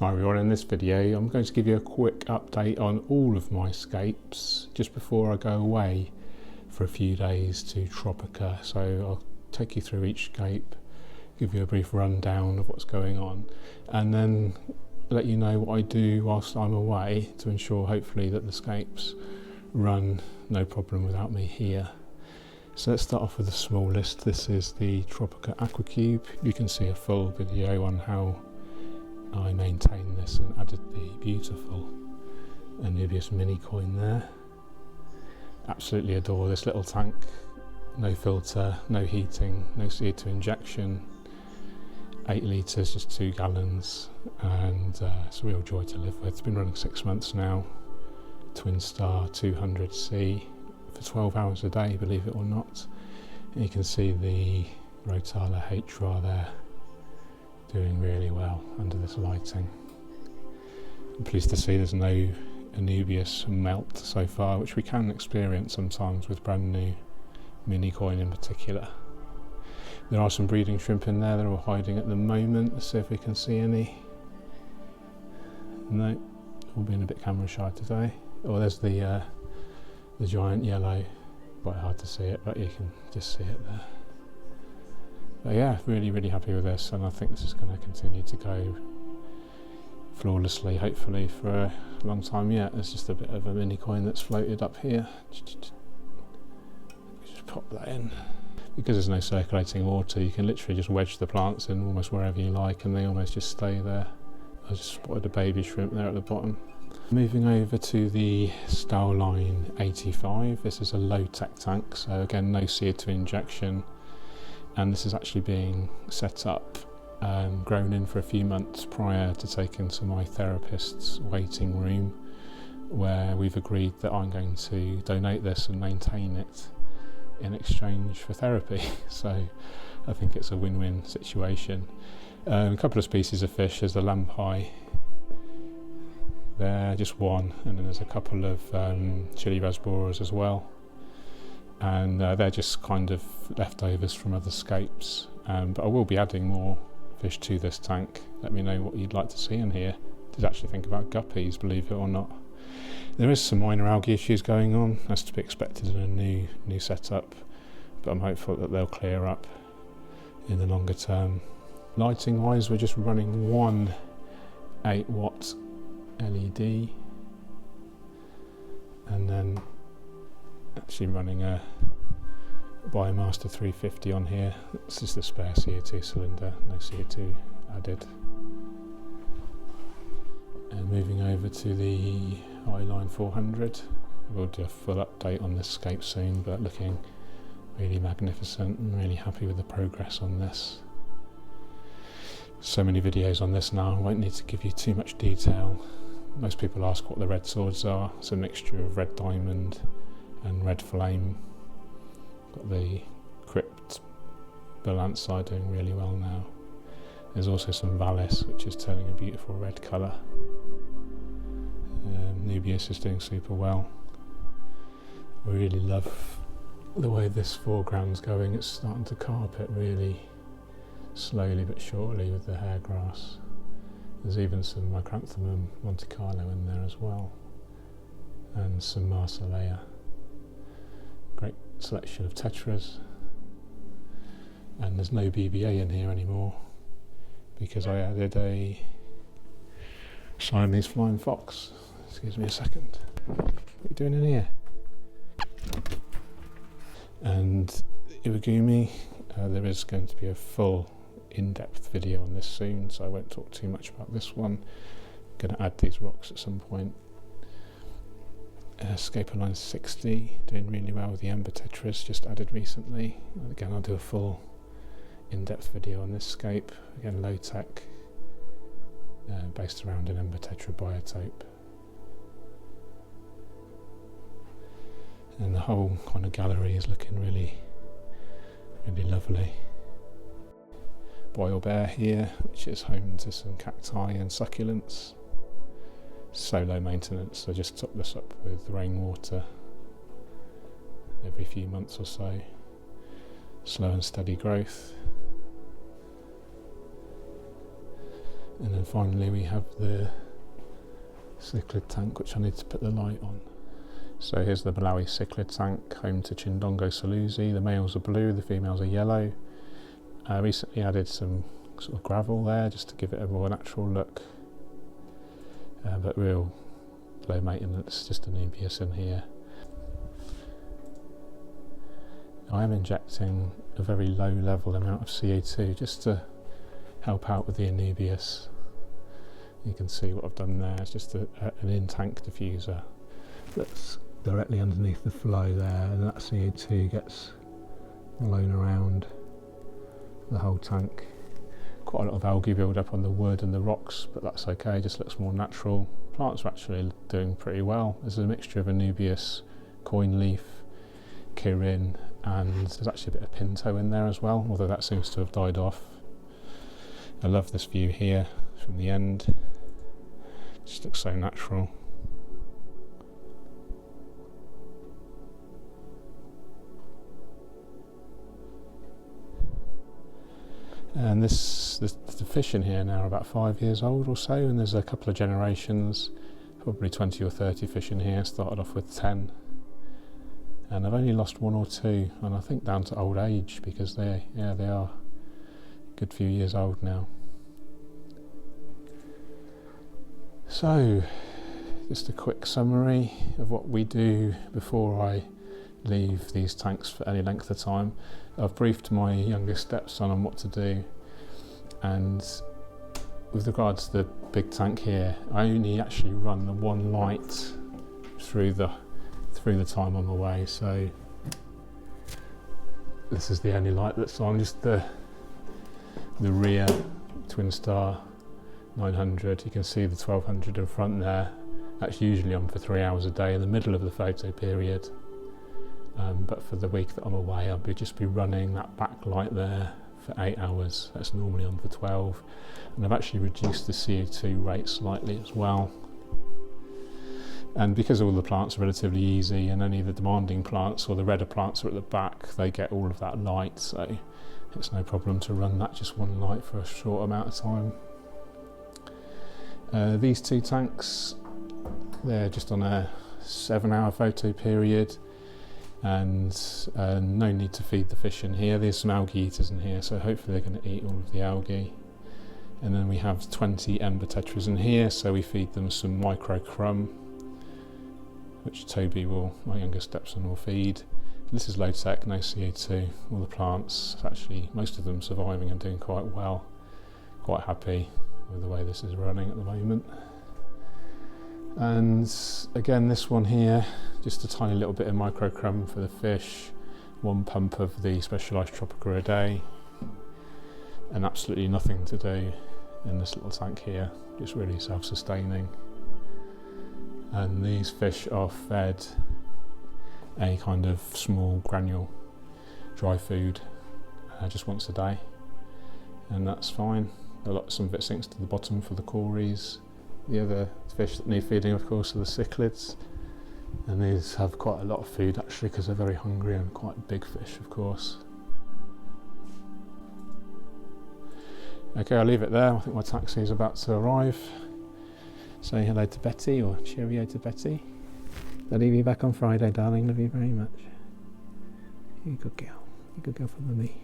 Hi everyone, in this video I'm going to give you a quick update on all of my scapes just before I go away for a few days to Tropica. So I'll take you through each scape, give you a brief rundown of what's going on, and then let you know what I do whilst I'm away to ensure hopefully that the scapes run no problem without me here. So let's start off with the smallest. This is the Tropica Aqua Cube. You can see a full video on how I maintained this and added the beautiful Anubias mini coin there. Absolutely adore this little tank. No filter, no heating, no CO2 injection. 8 litres, just 2 gallons, and it's a real joy to live with. It's been running 6 months now. Twin Star 200C for 12 hours a day, believe it or not. And you can see the Rotala HRA there, doing really well under this lighting. I'm pleased to see there's no Anubias melt so far, which we can experience sometimes with brand new mini coin in particular. There are some breeding shrimp in there that are hiding at the moment. Let's see if we can see any. No, all being a bit camera shy today. Oh, there's the giant yellow. Quite hard to see it, but you can just see it there. But yeah, really happy with this, and I think this is going to continue to go flawlessly, hopefully, for a long time yet. There's just a bit of a mini coin that's floated up here. Just pop that in. Because there's no circulating water, you can literally just wedge the plants in almost wherever you like, and they almost just stay there. I just spotted a baby shrimp there at the bottom. Moving over to the Line 85. This is a low-tech tank, so again, no CO2 injection. And this is actually being set up, grown in for a few months prior to taking to my therapist's waiting room, where we've agreed that I'm going to donate this and maintain it in exchange for therapy. So I think it's a win-win situation. A couple of species of fish. There's the lampi there, just one, and then there's a couple of chili rasboras as well. And they're just kind of leftovers from other scapes, but I will be adding more fish to this tank. Let me know what you'd like to see in here. Did actually think about guppies, believe it or not. There is some minor algae issues going on, as to be expected in a new setup, but I'm hopeful that they'll clear up in the longer term. Lighting wise, we're just running one 8-watt LED, and then actually running a Biomaster 350 on here. This is the spare CO2 cylinder, no CO2 added. And moving over to the Iine 400, we'll do a full update on this scape soon, but looking really magnificent and really happy with the progress on this. So many videos on this now, I won't need to give you too much detail. Most people ask what the red swords are. It's a mixture of red diamond and red flame. Got the crypt balance side doing really well now. There's also some Valis, which is turning a beautiful red colour. Nubius is doing super well. I really love the way this foreground's going. It's starting to carpet really slowly but surely with the hairgrass. There's even some Micranthemum Monte Carlo in there as well, and some Marsilea. Great selection of tetras, and there's no BBA in here anymore because I added a Siamese flying fox. Excuse me a second. What are you doing in here? And Iwagumi, there is going to be a full in-depth video on this soon, so I won't talk too much about this one. I'm going to add these rocks at some point. Line 60, doing really well with the Amber Tetras, just added recently. Again, I'll do a full in-depth video on this scape. Again, low tech, based around an Amber Tetra biotope. And the whole kind of gallery is looking really lovely. Boil Bear here, which is home to some cacti and succulents. So low maintenance, I just top this up with rainwater every few months or so. Slow and steady growth. And then finally we have the cichlid tank, which I need to put the light on. So here's the Malawi cichlid tank, home to Chindongo Salusi. The males are blue, the females are yellow. I recently added some sort of gravel there just to give it a more natural look, but real low maintenance, just a Anubias in here. I am injecting a very low level amount of CO2 just to help out with the Anubias. You can see what I've done there. It's just an in-tank diffuser that's directly underneath the flow there, and that CO2 gets blown around the whole tank. Quite a lot of algae build up on the wood and the rocks, but that's okay, just looks more natural. Plants are actually doing pretty well. There's a mixture of Anubias, coin leaf, Kirin, and there's actually a bit of Pinto in there as well, although that seems to have died off. I love this view here from the end, it just looks so natural. And the fish in here now are about 5 years old or so, and there's a couple of generations, probably 20 or 30 fish in here. Started off with 10, and I've only lost 1 or 2, and I think down to old age, because they are a good few years old now. So just a quick summary of what we do before I leave these tanks for any length of time. I've briefed my youngest stepson on what to do, and with regards to the big tank here, I only actually run the one light through the time I'm away. So this is the only light that's on, just the rear twin star 900. You can see the 1200 in front there. That's usually on for 3 hours a day in the middle of the photo period. But for the week that I'm away, I'll just be running that backlight there for 8 hours. That's normally on for 12. And I've actually reduced the CO2 rate slightly as well. And because all the plants are relatively easy, and only the demanding plants or the redder plants are at the back, they get all of that light. So it's no problem to run that just one light for a short amount of time. These 2 tanks, they're just on a 7-hour photo period. And no need to feed the fish in here. There's some algae eaters in here, so hopefully they're going to eat all of the algae. And then we have 20 ember tetras in here, so we feed them some micro crumb, which Toby my youngest stepson, will feed. This is low tech, no CO2. All the plants, actually most of them surviving and doing quite well. Quite happy with the way this is running at the moment. And again, this one here, just a tiny little bit of micro crumb for the fish, 1 pump of the specialised Tropica a day, and absolutely nothing to do in this little tank here, just really self-sustaining. And these fish are fed a kind of small granule dry food just once a day, and that's fine. Some of it sinks to the bottom for the cories. The other fish that need feeding, of course, are the cichlids, and these have quite a lot of food actually, because they're very hungry and quite big fish, of course. Okay, I'll leave it there. I think my taxi is about to arrive. Say hello to Betty, or cheerio to Betty. I'll leave you back on Friday, darling. Love you very much. You good girl. You good girl for me.